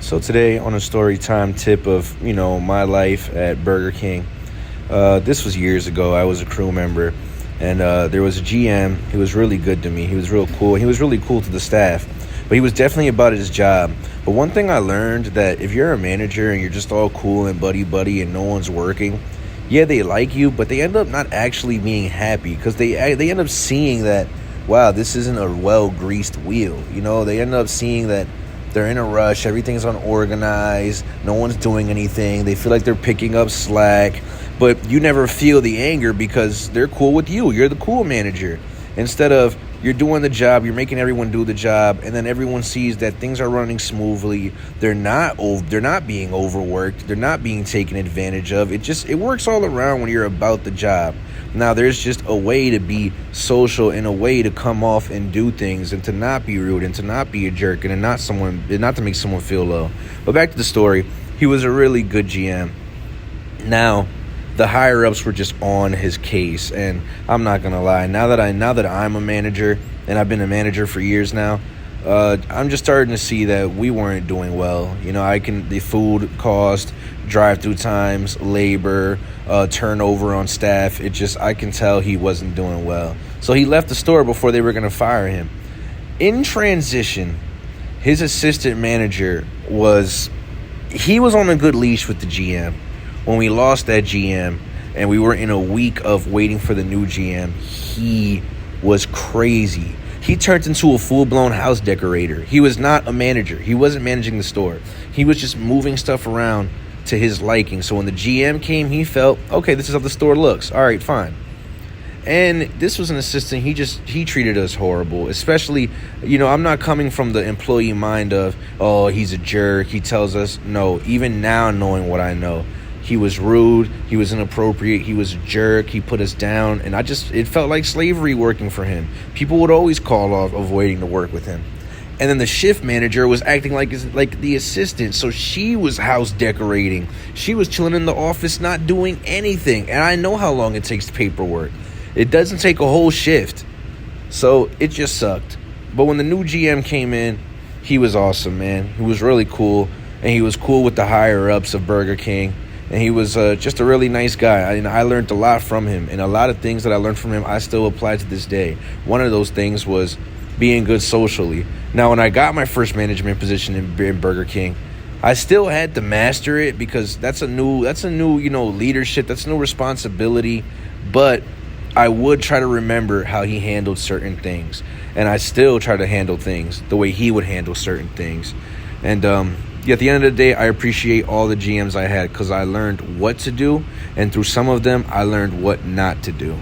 So today on a story time tip of, my life at Burger King. This was years ago. I was a crew member, and there was a GM. He was really good to me. He was real cool. He was really cool to the staff, but he was definitely about his job. But one thing I learned, that if you're a manager and you're just all cool and buddy and no one's working, yeah, they like you, but they end up not actually being happy, because they end up seeing that, wow, this isn't a well-greased wheel. They end up seeing that they're in a rush, everything's unorganized, no one's doing anything, they feel like they're picking up slack, but you never feel the anger because they're cool with you. You're the cool manager. Instead of, you're doing the job, you're making everyone do the job, and then everyone sees that things are running smoothly. They're not being overworked. They're not being taken advantage of. It works all around when you're about the job. Now, there's just a way to be social and a way to come off and do things and to not be rude and to not be a jerk and not to make someone feel low. But back to the story, he was a really good GM. Now, the higher ups were just on his case, and I'm not gonna lie. Now that I'm a manager, and I've been a manager for years now, I'm just starting to see that we weren't doing well. The food cost, drive-through times, labor, turnover on staff. I can tell he wasn't doing well. So he left the store before they were gonna fire him. In transition, his assistant manager was on a good leash with the GM. When we lost that GM and we were in a week of waiting for the new GM, he was crazy. He turned into a full-blown house decorator. He was not a manager. He wasn't managing the store. He was just moving stuff around to his liking. So when the GM came, he felt, okay, this is how the store looks. All right, fine. And this was an assistant. He treated us horrible. Especially, I'm not coming from the employee mind of, oh, he's a jerk. He tells us, no, even now knowing what I know, he was rude, he was inappropriate, he was a jerk, he put us down, and it felt like slavery working for him. People would always call off avoiding to work with him. And then the shift manager was acting like the assistant, so she was house decorating. She was chilling in the office, not doing anything. And I know how long it takes paperwork. It doesn't take a whole shift. So it just sucked. But when the new GM came in, he was awesome, man. He was really cool, and he was cool with the higher-ups of Burger King. And he was just a really nice guy. I learned a lot from him. And a lot of things that I learned from him, I still apply to this day. One of those things was being good socially. Now, when I got my first management position in Burger King, I still had to master it, because that's a new leadership. That's a new responsibility. But I would try to remember how he handled certain things. And I still try to handle things the way he would handle certain things. And at the end of the day, I appreciate all the GMs I had, because I learned what to do, and through some of them, I learned what not to do.